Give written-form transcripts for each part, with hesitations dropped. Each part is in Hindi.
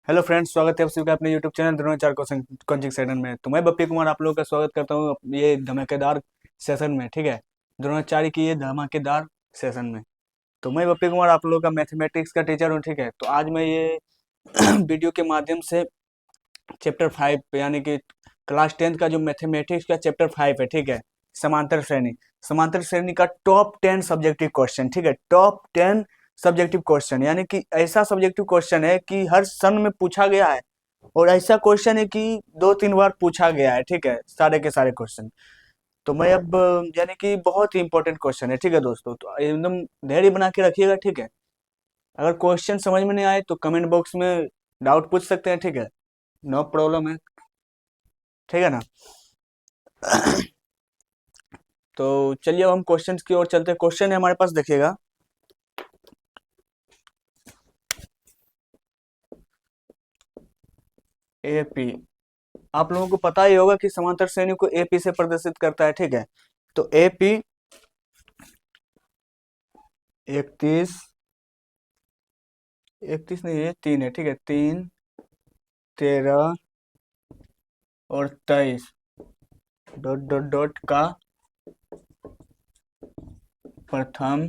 हेलो फ्रेंड्स, स्वागत है आप सभी का अपने YouTube channel Dronacharya coaching session में। तो मैं बप्पी कुमार आप लोगों का स्वागत करता हूँ ये धमाकेदार सेशन में। ठीक है, द्रोणाचार्य की ये धमाकेदार सेशन में। तो मैं बप्पी कुमार आप लोगों का मैथमेटिक्स का टीचर हूँ। ठीक है, तो आज मैं ये वीडियो के माध्यम से चैप्टर 5 यानी कि क्लास 10th का जो मैथमेटिक्स का चैप्टर 5 है, ठीक है, समांतर श्रेणी, समांतर श्रेणी का टॉप 10 सब्जेक्टिव क्वेश्चन। ठीक है, टॉप 10 सब्जेक्टिव क्वेश्चन, यानी कि ऐसा सब्जेक्टिव क्वेश्चन है कि हर सन में पूछा गया है, और ऐसा क्वेश्चन है कि 2-3 बार पूछा गया है। ठीक है, सारे के सारे क्वेश्चन। तो मैं अब यानी कि बहुत ही इंपॉर्टेंट क्वेश्चन है। ठीक है दोस्तों, तो एकदम धैर्य बना के रखिएगा। ठीक है, अगर क्वेश्चन समझ में नहीं आए तो कमेंट बॉक्स में डाउट पूछ सकते हैं। ठीक है, नो प्रॉब्लम है। ठीक है ना। तो चलिए अब हम क्वेश्चंस की ओर चलते हैं। क्वेश्चन है हमारे पास, देखिएगा। एपी, आप लोगों को पता ही होगा कि समांतर श्रेणी को एपी से प्रदर्शित करता है। ठीक है, तो एपी 31, 31 नहीं है, 3 है। ठीक है, 3, 13 और 23 डॉट डॉट डॉट का प्रथम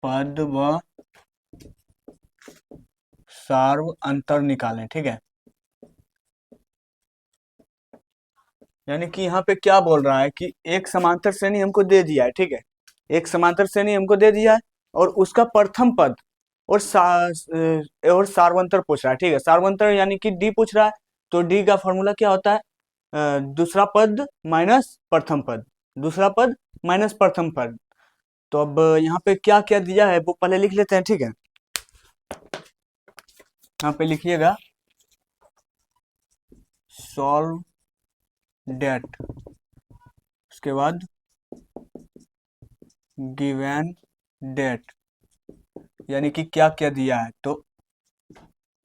पद व सार्व अंतर निकालें। ठीक है, यानी कि यहाँ पे क्या बोल रहा है कि एक समांतर श्रेणी हमको दे दिया है। ठीक है, एक समांतर श्रेणी हमको दे दिया है, और उसका प्रथम पद और और सार्वंतर पूछ रहा है। ठीक है, सार्वंतर यानी कि डी पूछ रहा है। तो डी का फॉर्मूला क्या होता है? दूसरा पद माइनस प्रथम पद, दूसरा पद माइनस प्रथम पद। तो अब यहाँ पे क्या क्या दिया है वो पहले लिख लेते हैं। ठीक है, यहाँ पे लिखिएगा सॉल्व डेट, उसके बाद गिवन डेट, यानी कि क्या क्या दिया है। तो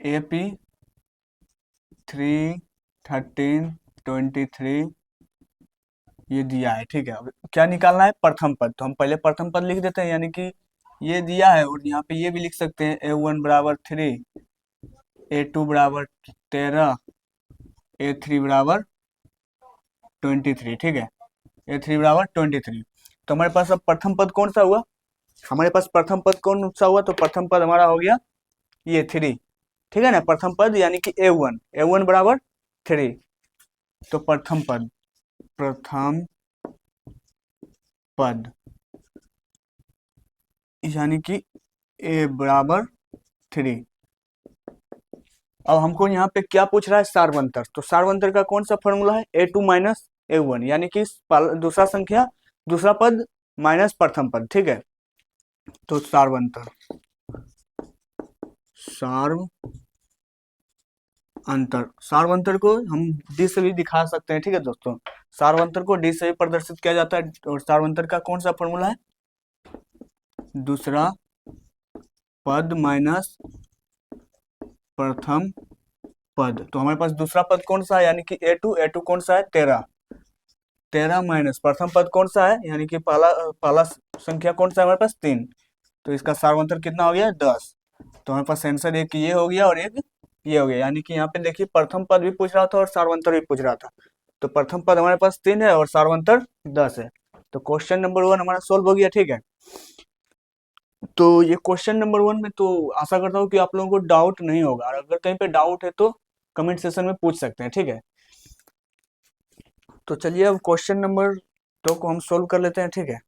एपी 3, 13, 23 ये दिया है। ठीक है, अब क्या निकालना है? प्रथम पद। तो हम पहले प्रथम पद लिख देते हैं, यानी कि ये दिया है, और यहाँ पे ये भी लिख सकते हैं A1 बराबर 3, A2 बराबर 13, A3 बराबर 23। ठीक है, A3 बराबर 23। तो हमारे पास अब प्रथम पद कौन सा हुआ? हमारे पास प्रथम पद कौन सा हुआ? तो प्रथम पद हमारा हो गया ये 3। ठीक है ना, प्रथम पद यानी कि A1 बराबर 3। तो प्रथम पद, प्रथम पद यानी कि A बराबर 3। अब हमको यहाँ पे क्या पूछ रहा है? सार्वंतर। तो सार्वंतर का कौन सा फॉर्मूला है? A2 माइनस A1, यानी कि दूसरा संख्या, दूसरा पद माइनस प्रथम पद। ठीक है, तो सार्वंतर, सार्व अंतर, सार्वंतर को हम डी से भी दिखा सकते हैं। ठीक है दोस्तों, सार्वंतर को डी से भी प्रदर्शित किया जाता है। और सार्वंतर का कौन सा फॉर्मूला है? दूसरा पद माइनस प्रथम पद। तो हमारे पास दूसरा पद कौन सा है? यानी कि A2 कौन सा है? 13, 13 माइनस प्रथम पद कौन सा है? यानी कि पहला पहला संख्या कौन सा है हमारे पास? 3। तो इसका सार्वंतर कितना हो गया? 10। तो हमारे पास आंसर एक ये हो गया और एक ये हो गया। यानी कि यहाँ पे देखिए, प्रथम पद भी पूछ रहा था और सार्वंतर भी पूछ रहा था। तो प्रथम पद हमारे पास 3 है और सार्वंतर 10 है। तो क्वेश्चन नंबर 1 हमारा सोल्व हो गया। ठीक है, तो ये क्वेश्चन नंबर 1 में तो आशा करता हूँ कि आप लोगों को डाउट नहीं होगा, और अगर कहीं पे डाउट है तो कमेंट सेशन में पूछ सकते हैं। ठीक है, तो चलिए अब क्वेश्चन नंबर 2 को हम सोल्व कर लेते हैं। ठीक है,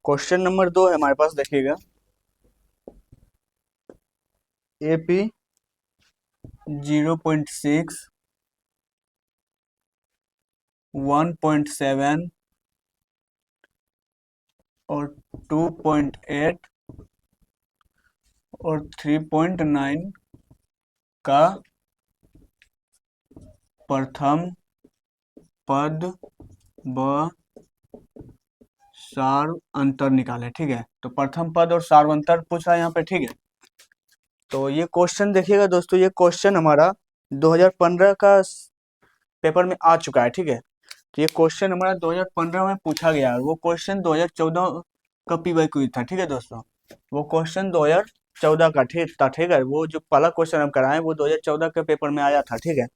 क्वेश्चन नंबर 2 है हमारे पास, देखिएगा। एपी 0.6, 1.7 और 2.8 और 3.9 का प्रथम पद व सार्व अंतर निकाले। ठीक है, तो प्रथम पद और सार्व अंतर पूछा है यहाँ पे। ठीक है, तो ये क्वेश्चन देखिएगा दोस्तों, ये क्वेश्चन हमारा 2015 का पेपर में आ चुका है, ठीक है। तो ये क्वेश्चन हमारा 2015 में पूछा गया है, वो क्वेश्चन 2014 का पीवाईक्यू था, ठीक है दोस्तों। वो क्वेश्चन 2014 का ठीक था, ठीक है। वो जो पहला क्वेश्चन हम कराए वो 2014 के पेपर में आया था, ठीक है।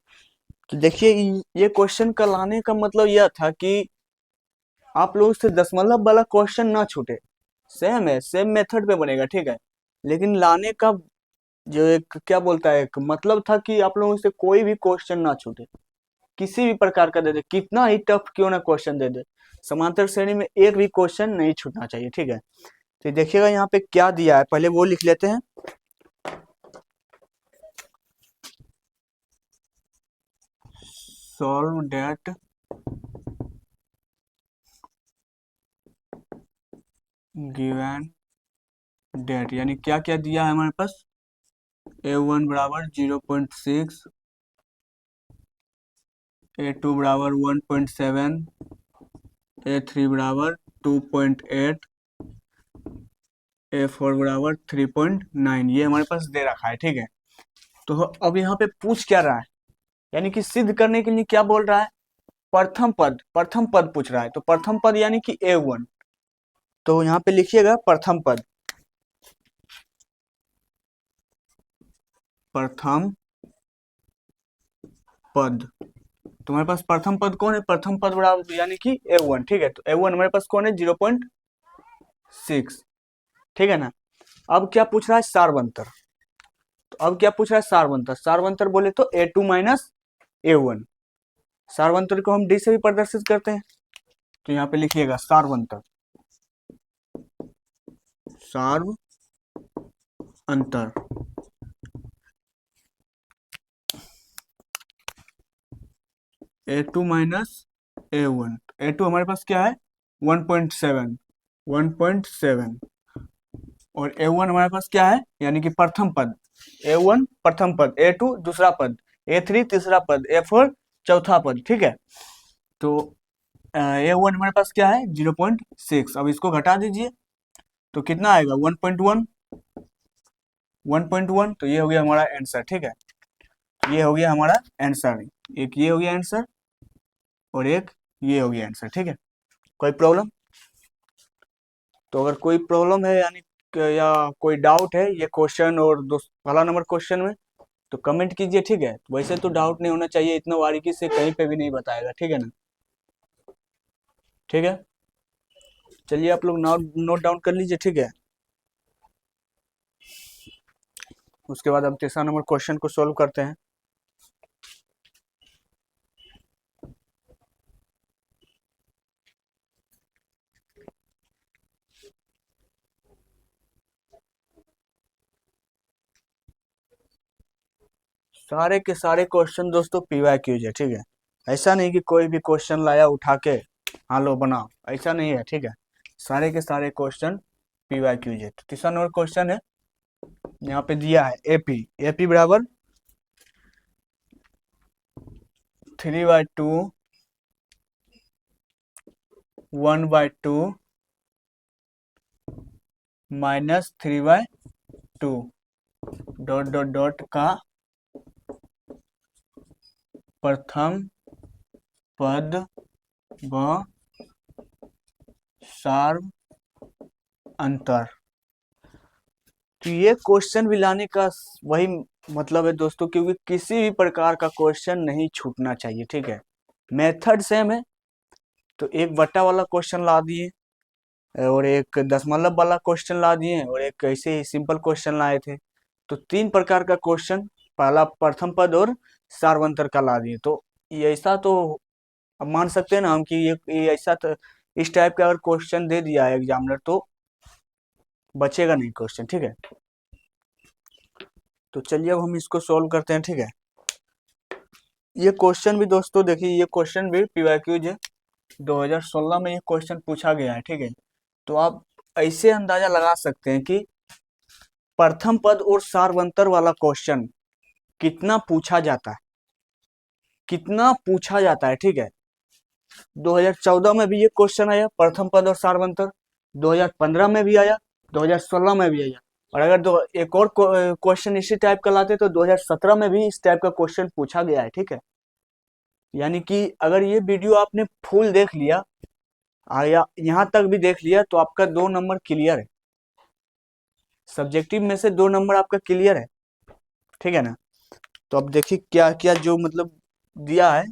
तो देखिए ये क्वेश्चन का लाने का मतलब यह था कि आप लोगों से दशमलव वाला क्वेश्चन ना छूटे। सेम है, सेम मेथड पे बनेगा, ठीक है। लेकिन लाने का जो एक क्या बोलता है, एक मतलब था कि आप लोगों से कोई भी क्वेश्चन ना छूटे, किसी भी प्रकार का दे दे, कितना ही टफ क्यों ना क्वेश्चन दे दे, समांतर श्रेणी में एक भी क्वेश्चन नहीं छूटना चाहिए, ठीक है। तो देखिएगा यहाँ पे क्या दिया है, पहले वो लिख लेते हैं। सॉल्व डेट गिवन डेट, यानी क्या क्या दिया है हमारे पास। A1 बराबर 0.6, A2 बराबर 1.7, A3 बराबर 2.8, A4 बराबर 3.9, ये हमारे पास दे रखा है, ठीक है। तो अब यहाँ पे पूछ क्या रहा है, यानी कि सिद्ध करने के लिए क्या बोल रहा है, प्रथम पद पूछ रहा है। तो प्रथम पद यानी कि A1, तो यहाँ पे लिखिएगा प्रथम पद, प्रथम पद। तुम्हारे पास प्रथम पद कौन है, प्रथम पद बराबर यानी कि A1, ठीक है। तो A1 हमारे पास कौन है, 0.6, ठीक है ना। अब क्या पूछ रहा है, सारवंतर। तो अब क्या पूछ रहा है, सारवंतर। सारवंतर बोले तो A2 माइनस A1, सारवंतर को हम डी से भी प्रदर्शित करते हैं। तो यहाँ पे लिखिएगा सारवंतर, सार्व अंतर। A2 माइनस A1, A2 हमारे पास क्या है 1.7, 1.7, और A1 हमारे पास क्या है, यानी कि प्रथम पद। A1 प्रथम पद, A2 दूसरा पद, A3 तीसरा पद, A4 चौथा पद, ठीक है। तो A1 हमारे पास क्या है 0.6, अब इसको घटा दीजिए तो कितना आएगा 1.1, 1.1। तो ये हो गया हमारा आंसर, ठीक है। ये हो गया हमारा आंसर, एक ये हो गया आंसर और एक ये हो गया आंसर, ठीक है। कोई प्रॉब्लम? तो अगर कोई प्रॉब्लम है यानी या कोई डाउट है ये क्वेश्चन और पहला नंबर क्वेश्चन में, तो कमेंट कीजिए, ठीक है। वैसे तो डाउट नहीं होना चाहिए, इतना बारीकी से कहीं पे भी नहीं बताएगा, ठीक है ना। ठीक है, चलिए आप लोग नोट डाउन कर लीजिए, ठीक है। उसके बाद हम तीसरा नंबर क्वेश्चन को सोल्व करते हैं। सारे के सारे क्वेश्चन दोस्तों PYQs है, ठीक है। ऐसा नहीं कि कोई भी क्वेश्चन लाया उठा के हाँ लो बनाओ, ऐसा नहीं है, ठीक है। सारे के सारे क्वेश्चन PYQs है। तो तीसरा नंबर क्वेश्चन है, यहाँ पे दिया है AP बराबर 3/2, 1/2 माइनस 3/2 डॉट डॉट डॉट का प्रथम पद व सार्व अंतर। तो ये क्वेश्चन भी लाने का वही मतलब है दोस्तों, क्योंकि किसी भी प्रकार का क्वेश्चन नहीं छूटना चाहिए, ठीक है। मेथड सेम है, तो एक बट्टा वाला क्वेश्चन ला दिए और एक दशमलव वाला क्वेश्चन ला दिए और एक ऐसे ही सिंपल क्वेश्चन लाए थे। तो तीन प्रकार का क्वेश्चन, पहला प्रथम पद और सार्वंतर का ला दिए। तो ये ऐसा तो अब मान सकते हैं ना हम कि ये ऐसा तो इस टाइप का अगर क्वेश्चन दे दिया है एग्जामिनर तो बचेगा नहीं क्वेश्चन, ठीक है। तो चलिए अब हम इसको सोल्व करते हैं, ठीक है। ये क्वेश्चन भी दोस्तों देखिए, ये क्वेश्चन भी PYQs है, 2016 में ये क्वेश्चन पूछा गया है, ठीक है। तो आप ऐसे अंदाजा लगा सकते हैं कि प्रथम पद और सार्वंतर वाला क्वेश्चन कितना पूछा जाता है, कितना पूछा जाता है, ठीक है। 2014 में भी ये क्वेश्चन आया प्रथम पद और सार्वंतर, 2015 में भी आया, 2016 में भी आया, और अगर एक और क्वेश्चन इसी टाइप का लाते तो 2017 में भी इस टाइप का क्वेश्चन पूछा गया है, ठीक है। यानी कि अगर ये वीडियो आपने फुल देख लिया या यहाँ तक भी देख लिया तो आपका 2 नंबर क्लियर है, सब्जेक्टिव में से 2 नंबर आपका क्लियर है, ठीक है ना। तो अब देखिए क्या क्या जो मतलब दिया है,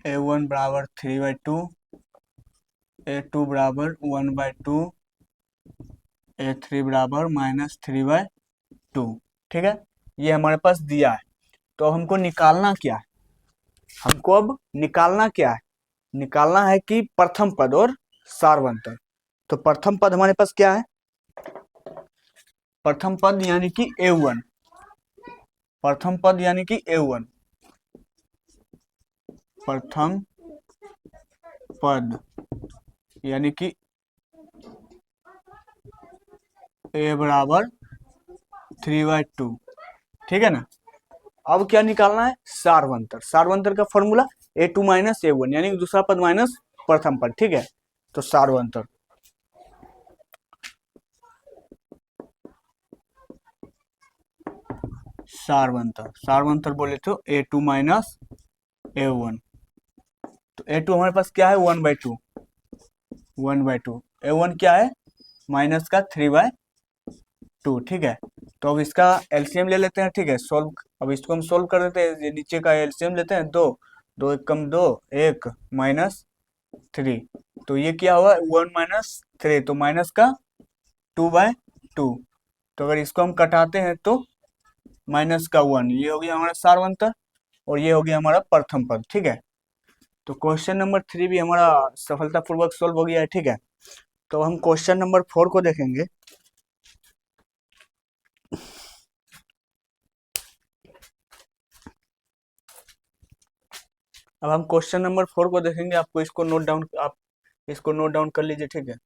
A1 बराबर 3/2, A2 बराबर 1/2, A3 बराबर -3/2, ठीक है। ये हमारे पास दिया है। तो हमको निकालना क्या है, हमको अब निकालना क्या है, निकालना है कि प्रथम पद और सार्वंतर। तो प्रथम पद हमारे पास क्या है, प्रथम पद यानी कि A1, प्रथम पद यानी कि A1, प्रथम पद यानी कि A बराबर 3/2, ठीक है ना। अब क्या निकालना है, सार्वंतर। सार्वंतर का फॉर्मूला A2 माइनस A1 यानी कि दूसरा पद माइनस प्रथम पद, ठीक है। तो सार्वंतर, सार्वंतर, सार्वंतर बोले तो A2 माइनस A1। तो A2 हमारे पास क्या है, 1/2, 1/2। A1 क्या है, माइनस का 3/2, ठीक है। तो अब इसका एलसीएम ले लेते हैं, ठीक है। सोल्व, अब इसको हम सोल्व कर देते हैं। ये नीचे का एलसीएम लेते हैं, 2 2 1 कम 2 1 -3। तो ये क्या हुआ, 1 - 3, तो माइनस का 2/2। तो अगर इसको हम कटाते हैं तो माइनस का 1, ये हो गया हमारा सार्वंतर और ये हो गया हमारा प्रथम पद, ठीक है। तो क्वेश्चन नंबर 3 भी हमारा सफलतापूर्वक सोल्व हो गया है, ठीक है। तो हम क्वेश्चन नंबर 4 को देखेंगे। अब हम क्वेश्चन नंबर 4 को देखेंगे। आपको इसको नोट डाउन, आप इसको नोट डाउन कर लीजिए, ठीक है।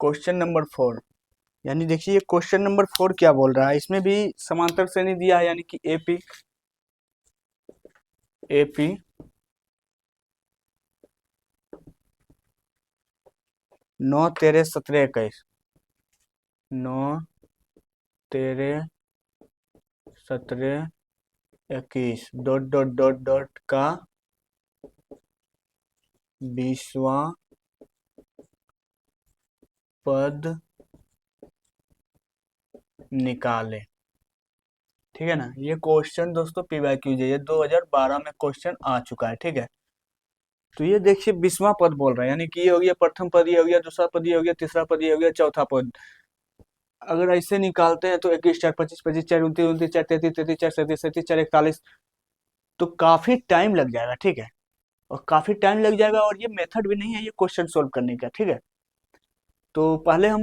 क्वेश्चन नंबर 4, यानी देखिए क्वेश्चन नंबर 4 क्या बोल रहा है। इसमें भी समांतर श्रेणी दिया है, यानी कि AP, AP 9 13 17 21, 9 13 17 21 dot dot dot dot का 20वां पद निकाले, ठीक है ना। ये क्वेश्चन दोस्तों पीवाईक्यू है, ये 2012 में क्वेश्चन आ चुका है, ठीक है। तो ये देखिए 20वां पद बोल रहा है, यानी कि ये हो गया प्रथम पद, ये हो गया दूसरा पद, ये हो गया तीसरा पद, ये हो गया चौथा पद। अगर ऐसे निकालते हैं तो 21 4 25 25 4 29 29 4 33 33 4 37 37 4 41, तो काफी टाइम लग जाएगा, ठीक है। और काफी टाइम लग जाएगा और ये मेथड भी नहीं है ये क्वेश्चन सोल्व करने का, ठीक है। तो पहले हम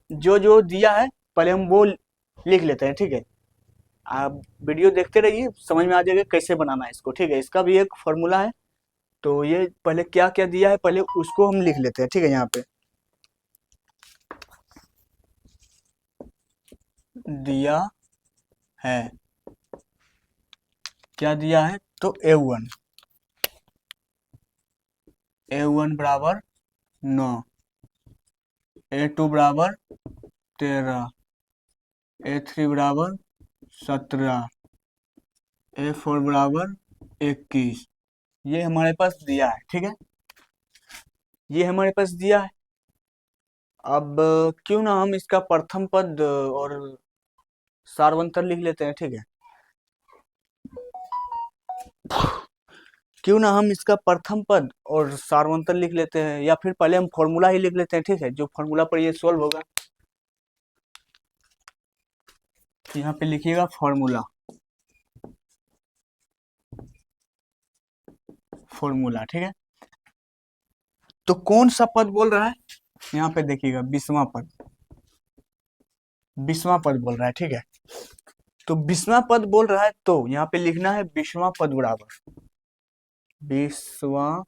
जो जो दिया है पहले हम वो लिख लेते हैं, ठीक है। आप वीडियो देखते रहिए, समझ में आ जाएगा कैसे बनाना है इसको, ठीक है। इसका भी एक फॉर्मूला है। तो ये पहले क्या क्या दिया है पहले उसको हम लिख लेते हैं, ठीक है। यहाँ पे दिया है, क्या दिया है, तो A1, A1 बराबर 9, A2 बराबर 13, A3 बराबर 17, A4 बराबर 21। ये हमारे पास दिया है, ठीक है। ये हमारे पास दिया है। अब क्यों ना हम इसका प्रथम पद और सार्वंतर लिख लेते हैं, ठीक है। क्यों ना हम इसका प्रथम पद और सार्वंतर लिख लेते हैं, या फिर पहले हम फॉर्मूला ही लिख लेते हैं, ठीक है। जो फॉर्मूला पर ये सोल्व होगा, यहाँ पे लिखिएगा फॉर्मूला, फॉर्मूला, ठीक है। तो कौन सा पद बोल रहा है, यहाँ पे देखिएगा 20वां पद, 20वां पद बोल रहा है, ठीक है। तो 20वां पद बोल रहा है तो यहाँ पे लिखना है 20वां पद बराबर 20वां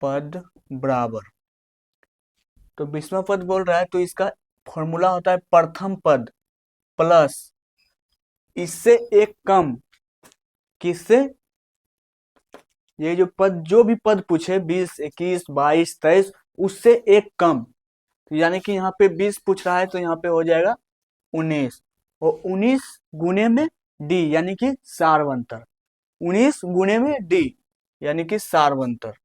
पद बराबर। तो 20वां पद बोल रहा है तो इसका फॉर्मूला होता है प्रथम पद प्लस इससे एक कम, किससे, ये जो पद जो भी पद पूछे 20, 21, 22, 23 उससे एक कम, तो यानी कि यहाँ पे 20 पूछ रहा है तो यहाँ पे हो जाएगा 19, और 19 गुने में डी यानी कि सारवंतर, 19 गुने में डी यानी कि सारवंतर।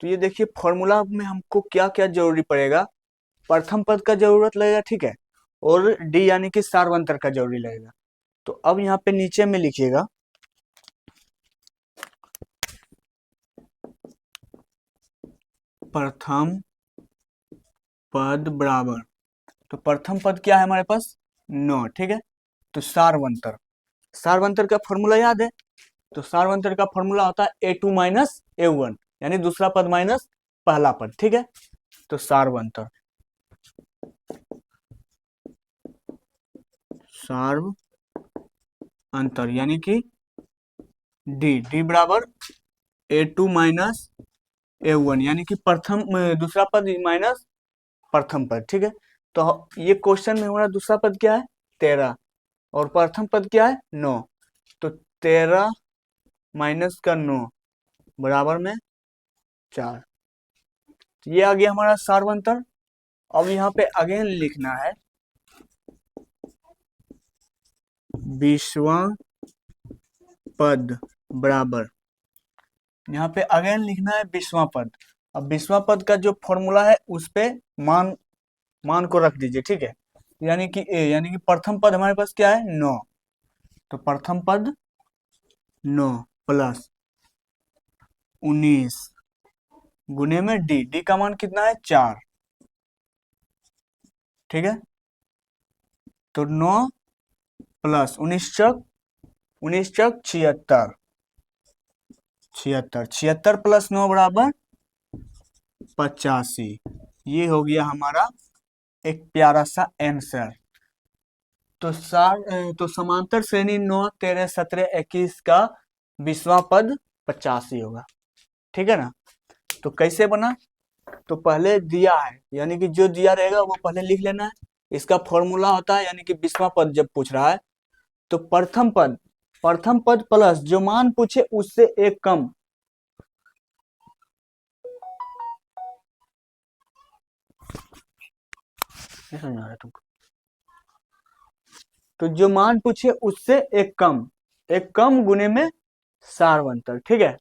तो ये देखिए फॉर्मूला में हमको क्या क्या जरूरी पड़ेगा, प्रथम पद का जरूरत लगेगा, ठीक है, और डी यानी कि सारवंतर का जरूरी लगेगा। तो अब यहाँ पे नीचे में लिखिएगा प्रथम पद बराबर, तो प्रथम पद क्या है हमारे पास 9, ठीक है। तो सारवंतर, सारवंतर का फॉर्मूला याद है, तो सारवंतर का फॉर्मूला होता है A2 माइनस A1 यानी दूसरा पद माइनस पहला पद, ठीक है। तो सारवंतर, सार्व अंतर यानी कि डी बराबर A2 माइनस A1 यानी कि प्रथम दूसरा पद माइनस प्रथम पद, ठीक है। तो ये क्वेश्चन में हमारा दूसरा पद क्या है 13 और प्रथम पद क्या है 9, तो 13 माइनस का 9 बराबर में 4, ये आ गया हमारा सारवंतर। अब यहाँ पे अगेन लिखना है 20वां पद बराबर, यहाँ पे अगेन लिखना है 20वां पद। अब 20वां पद का जो फॉर्मूला है उस पे मान मान को रख दीजिए, ठीक है। यानी कि ए यानी कि प्रथम पद हमारे पास क्या है 9, तो प्रथम पद 9 प्लस 19 गुने में डी का मान कितना है 4, ठीक है। तो 9 प्लस 19 चक 76, 76 प्लस 9 बराबर 85, ये हो गया हमारा एक प्यारा सा आंसर। तो समांतर श्रेणी 9, 13, 17, 21 का 20वां पद 85 होगा, ठीक है ना। तो कैसे बना, तो पहले दिया है यानी कि जो दिया रहेगा वो पहले लिख लेना है, इसका फॉर्मूला होता है यानी कि 20वां पद जब पूछ रहा है तो प्रथम पद प्लस जो मान पूछे उससे एक कम, समझ आ रहा है तुमको, तो जो मान पूछे उससे एक कम गुने में सारवंतर, ठीक है,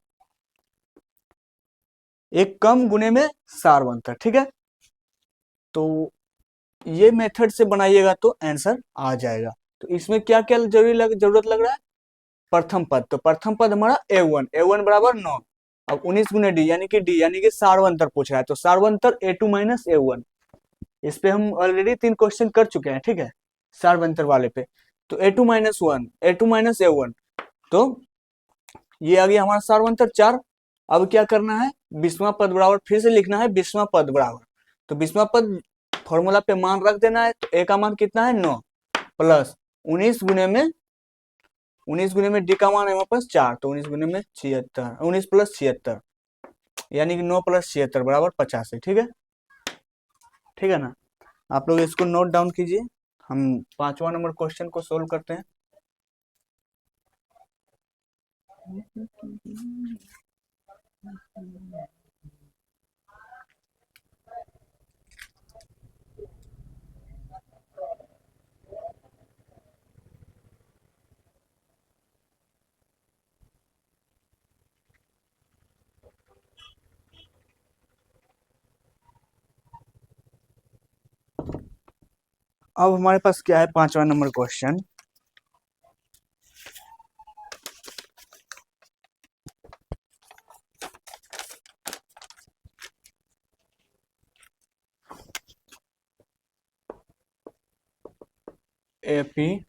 एक कम गुने में सारवंतर, ठीक है। तो ये मेथड से बनाइएगा तो आंसर आ जाएगा। तो इसमें क्या क्या जरूरत लग रहा है, प्रथम पद, तो प्रथम पद हमारा A1 बराबर 9, अब 19 गुने डी यानी कि सारवंतर पूछ रहा है, तो सारवंतर A2 माइनस A1, इस पे हम ऑलरेडी 3 क्वेश्चन कर चुके हैं, ठीक है, सारवंतर वाले पे। तो A2 माइनस A1, तो ये आ गया हमारा सारवंतर 4। अब क्या करना है 20वां पद बराबर, फिर से लिखना है 20वां पद बराबर, तो 20वां पद फॉर्मूला पे मान रख देना है, तो ए का मान कितना है 9 प्लस 19 गुने में डी का मान है हमारे पास 4, तो 19 गुने में 76, 19 प्लस 76 यानी कि 9 प्लस 76 बराबर 85, ठीक है, ठीक है ना। आप लोग इसको नोट डाउन कीजिए, हम 5वां नंबर क्वेश्चन को सोल्व करते हैं। अब हमारे पास क्या है 5वां number question, AP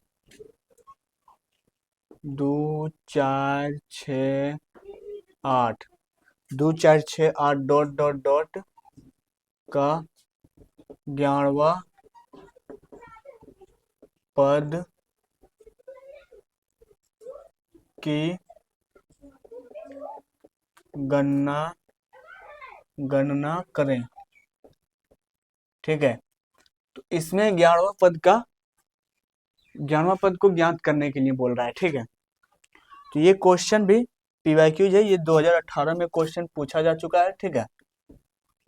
2 4 6 8 2 4 6 8 dot dot dot का 11वां पद की गणना करें। ठीक है, तो इसमें 11वां पद को ज्ञात करने के लिए बोल रहा है। ठीक है, तो ये क्वेश्चन भी पीवाईक्यूज है, ये 2018 में क्वेश्चन पूछा जा चुका है। ठीक है,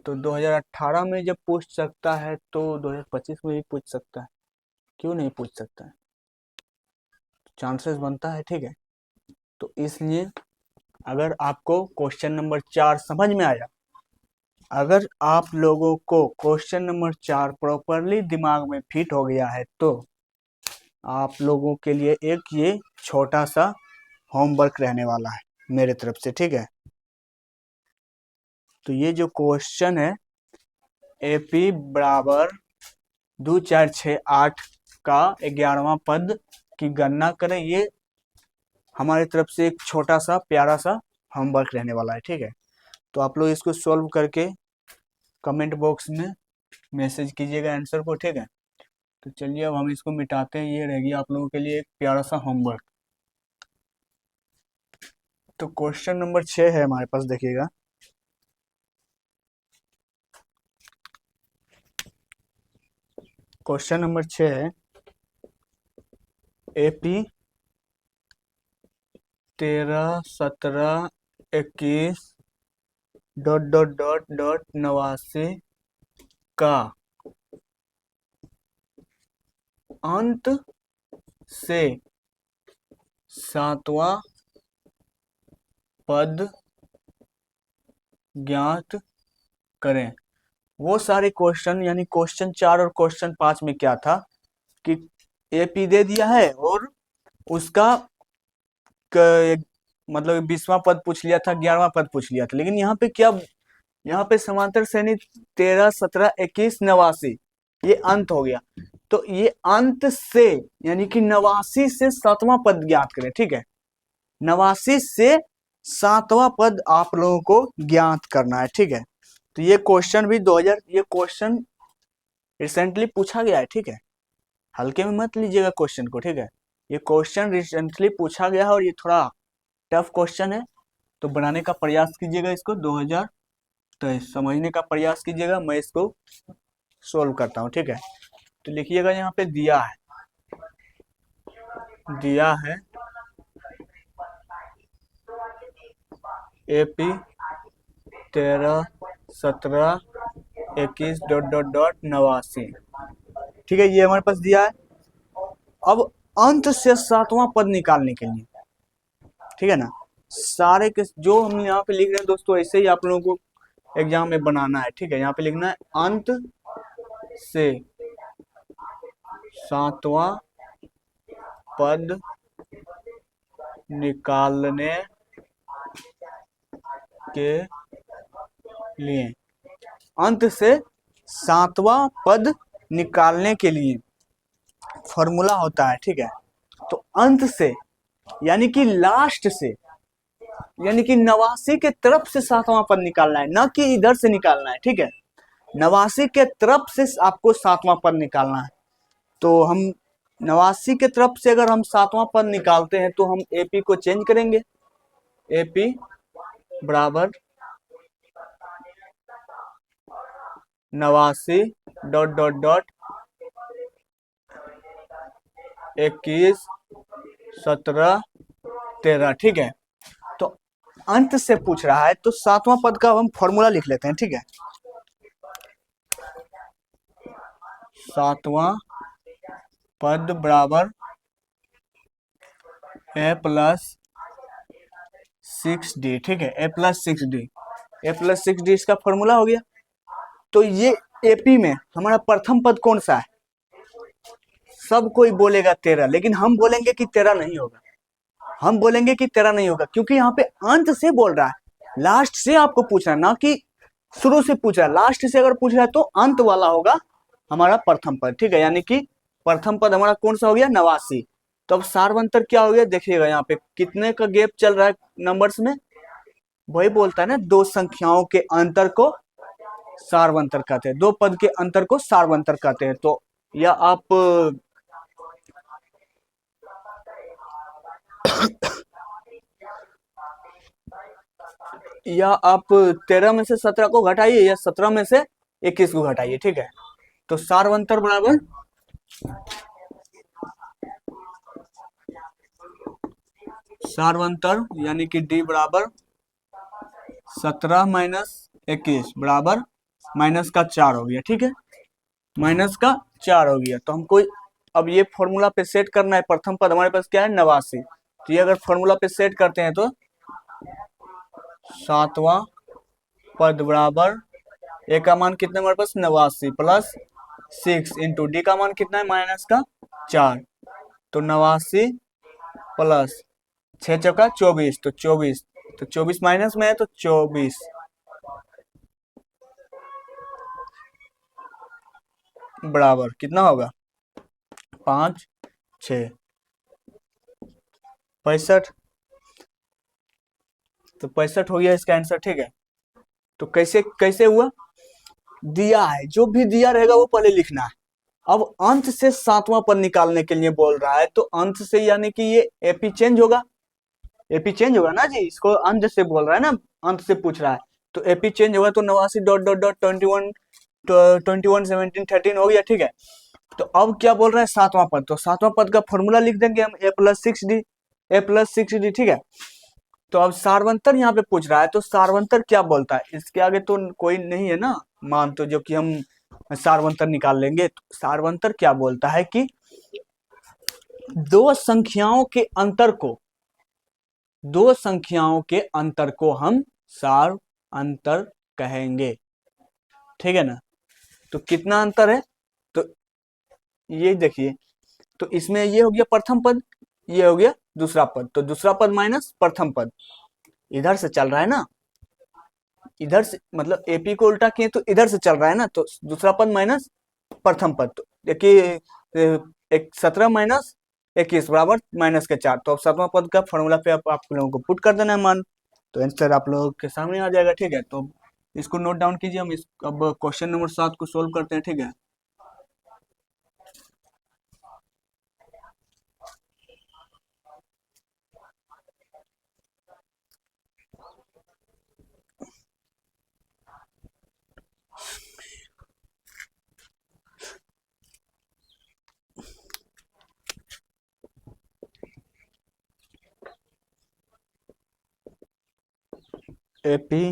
तो 2018 में जब पूछ सकता है तो 2025 में भी पूछ सकता है, क्यों नहीं पूछ सकता है, चांसेस बनता है। ठीक है, तो इसलिए अगर आपको क्वेश्चन नंबर 4 समझ में आया, अगर आप लोगों को क्वेश्चन नंबर 4 प्रॉपरली दिमाग में फिट हो गया है तो आप लोगों के लिए एक ये छोटा सा होमवर्क रहने वाला है मेरे तरफ से। ठीक है, तो ये जो क्वेश्चन है एपी बराबर 2468 का 11वां पद की गणना करें, ये हमारी तरफ से एक छोटा सा प्यारा सा होमवर्क रहने वाला है। ठीक है, तो आप लोग इसको सॉल्व करके कमेंट बॉक्स में मैसेज कीजिएगा आंसर को। ठीक है, तो चलिए अब हम इसको मिटाते हैं, ये रहेगी आप लोगों के लिए एक प्यारा सा होमवर्क। तो क्वेश्चन नंबर 6 है हमारे पास, देखिएगा। क्वेश्चन नंबर 6 है AP 13, 17, 21 dot dot dot dot 89 का अंत से 7वां पद ज्ञात करें। वो सारे क्वेश्चन, यानी क्वेश्चन 4 और क्वेश्चन 5 में क्या था कि एपी दे दिया है और उसका मतलब 20वां पद पूछ लिया था, 11वां पद पूछ लिया था, लेकिन यहाँ पे क्या, यहाँ पे समांतर श्रेणी 13, 17, 21, 89 ये अंत हो गया। तो ये अंत से यानी कि 89 से 7वां पद ज्ञात करें। ठीक है, 89 से 7वां पद आप लोगों को ज्ञात करना है। ठीक है, तो ये क्वेश्चन भी 2000, ये क्वेश्चन रिसेंटली पूछा गया है। ठीक है, हल्के में मत लीजिएगा क्वेश्चन को। ठीक है, ये क्वेश्चन रिसेंटली पूछा गया है और ये थोड़ा टफ क्वेश्चन है, तो बनाने का प्रयास कीजिएगा इसको, 2023 समझने का प्रयास कीजिएगा। मैं इसको सोल्व करता हूँ। ठीक है, तो लिखिएगा, यहाँ पे दिया है एपी 13, 17, 21 डॉट डॉट डॉट 89। ठीक है, ये हमारे पास दिया है। अब अंत से 7वां पद निकालने के लिए, ठीक है ना, सारे के जो हम यहाँ पे लिख रहे हैं दोस्तों, ऐसे ही आप लोगों को एग्जाम में बनाना है। ठीक है, यहाँ पे लिखना है अंत से 7वां पद निकालने के लिए, अंत से 7वां पद निकालने के लिए फॉर्मूला होता है। ठीक है, तो अंत से यानी कि लास्ट से, यानी कि 89 के तरफ से 7वां पद निकालना है, न कि इधर से निकालना है। ठीक है, 89 के तरफ से आपको 7वां पद निकालना है। तो हम 89 के तरफ से अगर हम 7वां पद निकालते हैं तो हम एपी को चेंज करेंगे, एपी बराबर 89 डॉट डॉट डॉट 21, 17, 13। ठीक है, तो अंत से पूछ रहा है तो 7वां पद का हम फॉर्मूला लिख लेते हैं। ठीक है, 7वां पद बराबर ए प्लस 6d। ठीक है, ए प्लस 6d, ए प्लस 6d इसका फॉर्मूला हो गया। तो ये एपी में हमारा प्रथम पद कौन सा है, सब कोई बोलेगा 13, लेकिन हम बोलेंगे कि 13 नहीं होगा, हम बोलेंगे कि 13 नहीं होगा, क्योंकि यहाँ पे अंत से बोल रहा है, लास्ट से आपको पूछना है, ना कि शुरू से पूछ रहा है। लास्ट से अगर पूछ रहा है तो अंत वाला होगा हमारा प्रथम पद। ठीक है, यानी कि प्रथम पद हमारा कौन सा हो गया, 89। तो अब सार्वंतर क्या हो गया, देखिएगा यहाँ पे कितने का गैप चल रहा है नंबर्स में, वही बोलता है ना, दो संख्याओं के अंतर को सार्वंतर कहते हैं, दो पद के अंतर को सार्वंतर कहते हैं। तो या आप या आप 13 में से 17 को घटाइए या 17 में से 21 को घटाइए, ठीक है। तो सार्वंतर बराबर सार्वंतर यानी कि डी बराबर 17 माइनस 21 बराबर माइनस का 4 हो गया, ठीक है। माइनस का 4 हो गया, तो हमको अब ये फॉर्मूला पे सेट करना है। प्रथम पद हमारे पास क्या है, 89। तो ये अगर फॉर्मूला पे सेट करते हैं तो 7वां पद बराबर ए का मान कितना हमारे पास 89 प्लस 6 इंटू डी का मान कितना है माइनस का 4। तो 89 प्लस 6 चौका 24, तो 24, तो 24 माइनस में है तो 24 बराबर कितना होगा 5 6 65। तो 65 हो गया इसका आंसर, ठीक है। तो कैसे कैसे हुआ, दिया है, जो भी दिया रहेगा वो पहले लिखना है। अब अंत से 7वां पद निकालने के लिए बोल रहा है, तो अंत से यानी कि ये एपी चेंज होगा, एपी चेंज होगा ना जी, इसको अंत से बोल रहा है ना, अंत से पूछ रहा है, तो एपी चेंज होगा। तो 89 डॉट डॉट डॉट 21 21 17 13 हो गया, ठीक है। तो अब क्या बोल रहा है 7वां पद, तो 7वां पद का फॉर्मूला लिख देंगे हम ए प्लस सिक्स डी, ए प्लस सिक्स डी, ठीक है। तो अब सार्वंतर यहाँ पे पूछ रहा है, तो सार्वंतर क्या बोलता है, इसके आगे तो कोई नहीं है ना मान, तो जो कि हम सार्वंतर निकाल लेंगे। तो सार्वंतर क्या बोलता है कि दो संख्याओं के अंतर को, दो संख्याओं के अंतर को हम सार अंतर कहेंगे, ठीक है ना। तो कितना अंतर है, तो ये देखिए, तो इसमें ये हो गया प्रथम पद, ये हो गया दूसरा पद, तो दूसरा पद माइनस प्रथम पद इधर से चल रहा है ना, इधर से मतलब एपी को उल्टा किए तो इधर से चल रहा है ना, तो दूसरा पद माइनस प्रथम पद, तो देखिए एक 17 माइनस 21 बराबर माइनस के 4। तो अब 7वां पद का फॉर्मूला पे आप लोगों को पुट कर देना है मान, तो आंसर आप लोगों के सामने आ जाएगा, ठीक है। तो इसको नोट डाउन कीजिए, हम अब क्वेश्चन नंबर 7 को सोल्व करते हैं, ठीक है। एपी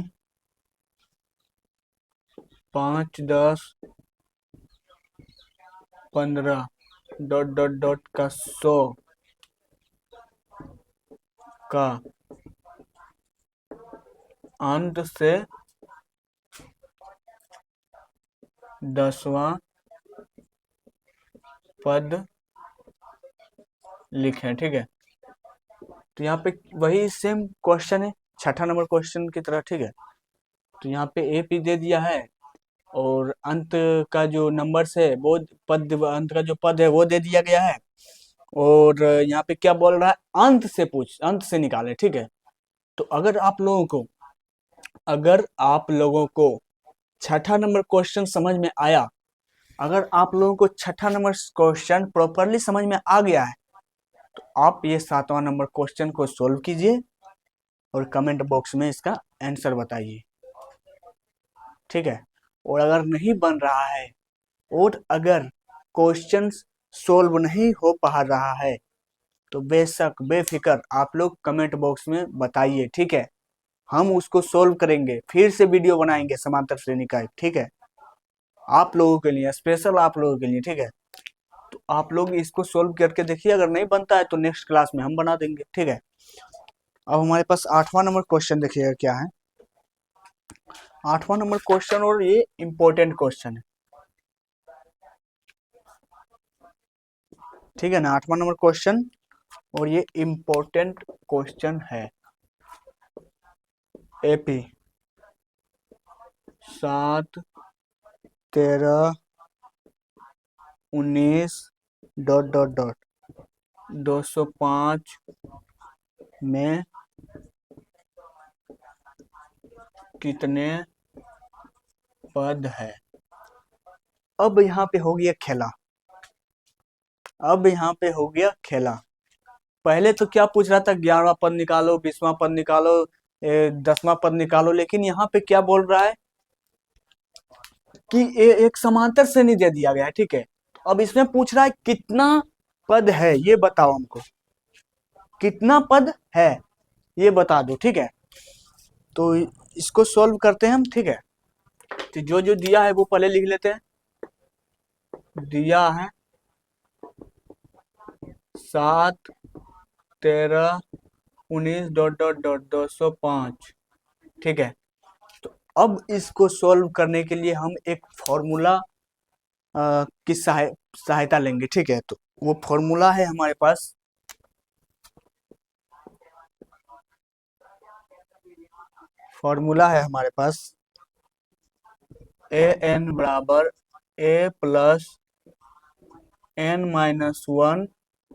5 10 15 डॉट डॉट डॉट का 100 का अंत से 10वां पद लिखें, ठीक है। तो यहाँ पे वही सेम क्वेश्चन है, छठा नंबर क्वेश्चन की तरह, ठीक है। तो यहाँ पे ए पी दे दिया है, और अंत का जो नंबर्स है वो पद, अंत का जो पद है वो दे दिया गया है, और यहाँ पे क्या बोल रहा है अंत से अंत से निकाले, ठीक है। तो अगर आप लोगों को छठा नंबर क्वेश्चन समझ में आया, अगर आप लोगों को छठा नंबर क्वेश्चन प्रॉपरली समझ में आ गया है, तो आप ये 7वां नंबर क्वेश्चन को सोल्व कीजिए और कमेंट बॉक्स में इसका आंसर बताइए, ठीक है। और अगर नहीं बन रहा है, और अगर क्वेश्चन सोल्व नहीं हो पा रहा है, तो बेशक बेफिक्र आप लोग कमेंट बॉक्स में बताइए, ठीक है। हम उसको सोल्व करेंगे, फिर से वीडियो बनाएंगे समांतर श्रेणी का, ठीक है, आप लोगों के लिए, स्पेशल आप लोगों के लिए, ठीक है। तो आप लोग इसको सोल्व करके देखिए, अगर नहीं बनता है तो नेक्स्ट क्लास में हम बना देंगे, ठीक है। अब हमारे पास 8वां नंबर क्वेश्चन देखिएगा क्या है, 8वां नंबर क्वेश्चन, और ये इंपॉर्टेंट क्वेश्चन है, ठीक है ना। 8वां नंबर क्वेश्चन और ये इंपॉर्टेंट क्वेश्चन है। एपी 7 13 19 डॉट डॉट डॉट 205 में कितने पद है। अब यहाँ पे हो गया खेला, अब यहाँ पे हो गया खेला। पहले तो क्या पूछ रहा था, 11वां पद निकालो, 20वां पद निकालो, 10वां पद निकालो, लेकिन यहाँ पे क्या बोल रहा है कि एक समांतर श्रेणी दे दिया गया है, ठीक है। अब इसमें पूछ रहा है कितना पद है, ये बताओ हमको, कितना पद है ये बता दो, ठीक है। तो इसको सॉल्व करते हैं हम, ठीक है। तो जो जो दिया है वो पहले लिख लेते हैं। दिया है 7, 13, 19 डॉट डॉट डॉट 205, ठीक है। तो अब इसको सॉल्व करने के लिए हम एक फॉर्मूला की सहायता लेंगे, ठीक है। तो वो फॉर्मूला है हमारे पास, ए एन बराबर ए प्लस एन माइनस 1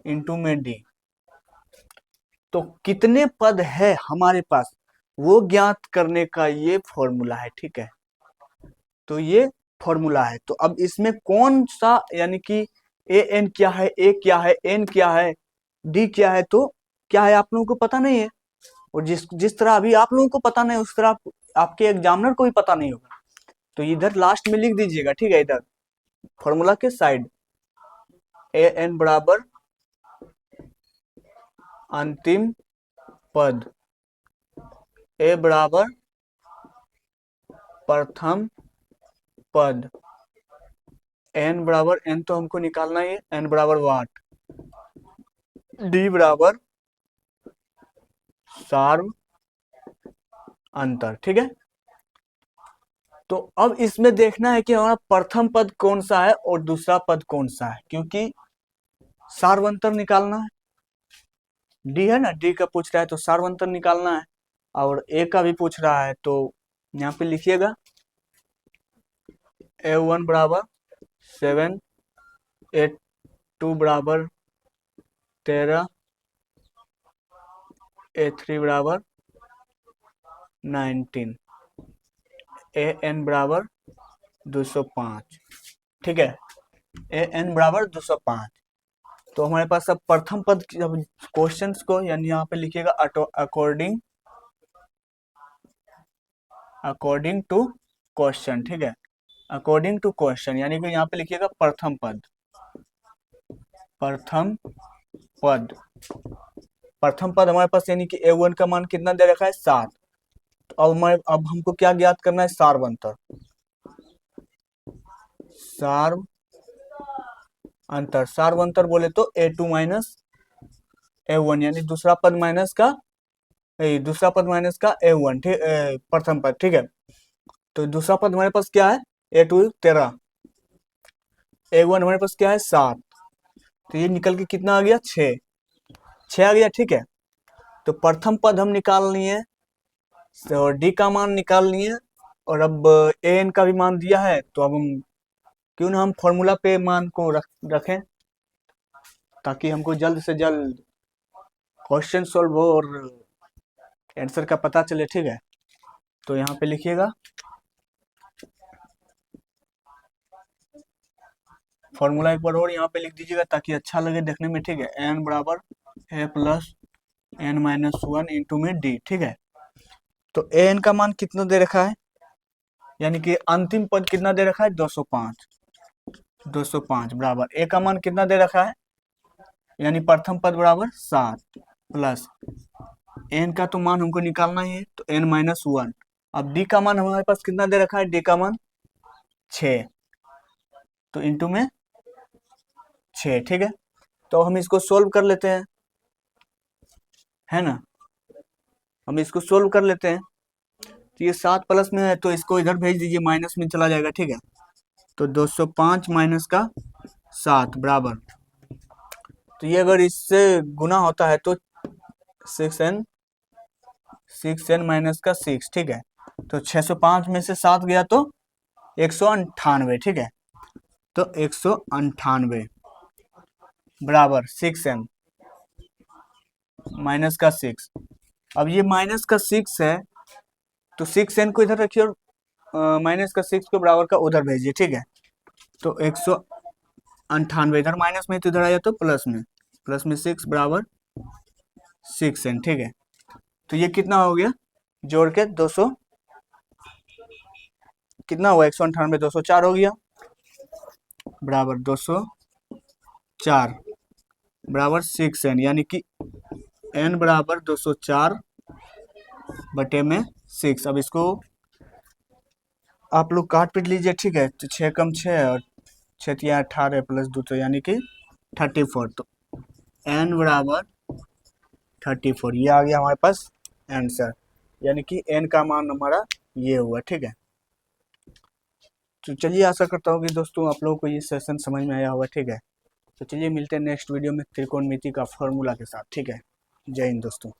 इंटू में डी। तो कितने पद है हमारे पास वो ज्ञात करने का ये फॉर्मूला है, ठीक है। तो ये फॉर्मूला है। तो अब इसमें कौन सा, यानी कि ए एन क्या है, ए क्या है, एन क्या है, डी क्या है, तो क्या है आप लोगों को पता नहीं है। और जिस जिस तरह अभी आप लोगों को पता नहीं, उस तरह आपके एग्जामिनर को भी पता नहीं होगा। तो इधर लास्ट में लिख दीजिएगा, ठीक है। इधर फॉर्मूला के साइड ए एन बराबर अंतिम पद, ए बराबर प्रथम पद, एन बराबर, एन तो हमको निकालना है, एन बराबर वाट, डी बराबर सार्व अंतर, ठीक है। तो अब इसमें देखना है कि हमारा प्रथम पद कौन सा है और दूसरा पद कौन सा है, क्योंकि सार्वंतर निकालना है। डी है ना, डी का पूछ रहा है तो सार्वंतर निकालना है, और ए का भी पूछ रहा है। तो यहाँ पे लिखिएगा A1 बराबर 7, A2 बराबर 13, A3 बराबर 19, AN बराबर 205, ठीक है। AN बराबर 205। तो हमारे पास अब प्रथम पद क्वेश्चंस को, यानी यहाँ पे लिखिएगा अकॉर्डिंग टू क्वेश्चन, ठीक है। अकॉर्डिंग टू क्वेश्चन, यानी कि यहाँ पे लिखिएगा प्रथम पद, प्रथम पद, प्रथम पद हमारे पास, यानी कि A1 का मान कितना दे रखा है 7। तो अब हमको क्या ज्ञात करना है, सार्वंतर, सार्व अंतर। सार्वंतर बोले तो A2 माइनस A1, यानी दूसरा पद माइनस का A1, ठीक, प्रथम पद, ठीक है। तो दूसरा पद हमारे पास क्या है, A2 13, A1 हमारे पास क्या है 7। तो ये निकल के कितना आ गया, 6 आ गया, ठीक है। तो प्रथम पद हम निकाल लिए, और डी का मान निकाल लिए, और अब एन का भी मान दिया है। तो अब हम क्यों ना हम फॉर्मूला पे मान को रखें, ताकि हमको जल्द से जल्द क्वेश्चन सॉल्व हो और आंसर का पता चले, ठीक है। तो यहाँ पे लिखिएगा फॉर्मूला, एक बार और यहाँ पे लिख दीजिएगा ताकि अच्छा लगे देखने में, ठीक है। एन बराबर ए प्लस एन माइनस 1 इंटू में डी, ठीक है। तो एन का मान कितना दे रखा है, यानी कि अंतिम पद कितना दे रखा है 205, 205 बराबर ए का मान कितना दे रखा है, यानी प्रथम पद बराबर 7, प्लस एन का तो मान हमको निकालना ही है, तो एन माइनस 1। अब डी का मान हमारे पास कितना दे रखा है, डी का मान 6, तो इंटू में 6, ठीक है। तो हम इसको सोल्व कर लेते हैं, है ना। हम इसको सोल्व कर लेते हैं। तो ये 7 प्लस में है, तो इसको इधर भेज दीजिए, माइनस में चला जाएगा, ठीक है। तो 205 माइनस का 7 बराबर, तो ये अगर इससे गुना होता है तो 6n माइनस का 6, ठीक है। तो 605 में से 7 गया तो 198, ठीक है। तो 198 बराबर 6n माइनस का 6। अब ये माइनस का 6 है, तो 6n को इधर रखिए और माइनस का 6 को बराबर का उधर भेजिए, ठीक है। तो 198 इधर माइनस में, तो इधर आया तो प्लस में 6 बराबर 6n, ठीक है। तो ये कितना हो गया, जोड़ के 200 कितना हुआ, 198, 204 हो गया, बराबर 204 बराबर 6n, यानी कि n बराबर 204 बटे में 6। अब इसको आप लोग काट पीट लीजिए, ठीक है। तो 6 कम 6 और 6 18 प्लस 2 तो यानी कि 34। तो n बराबर 34, ये आ गया हमारे पास आंसर, यानी कि n का मान हमारा ये हुआ, ठीक है। तो चलिए आशा करता हूँ कि दोस्तों आप लोगों को ये सेशन समझ में आया होगा, ठीक है। तो चलिए मिलते हैं नेक्स्ट वीडियो में त्रिकोणमिति का फॉर्मूला के साथ, ठीक है। जय हिंद दोस्तों।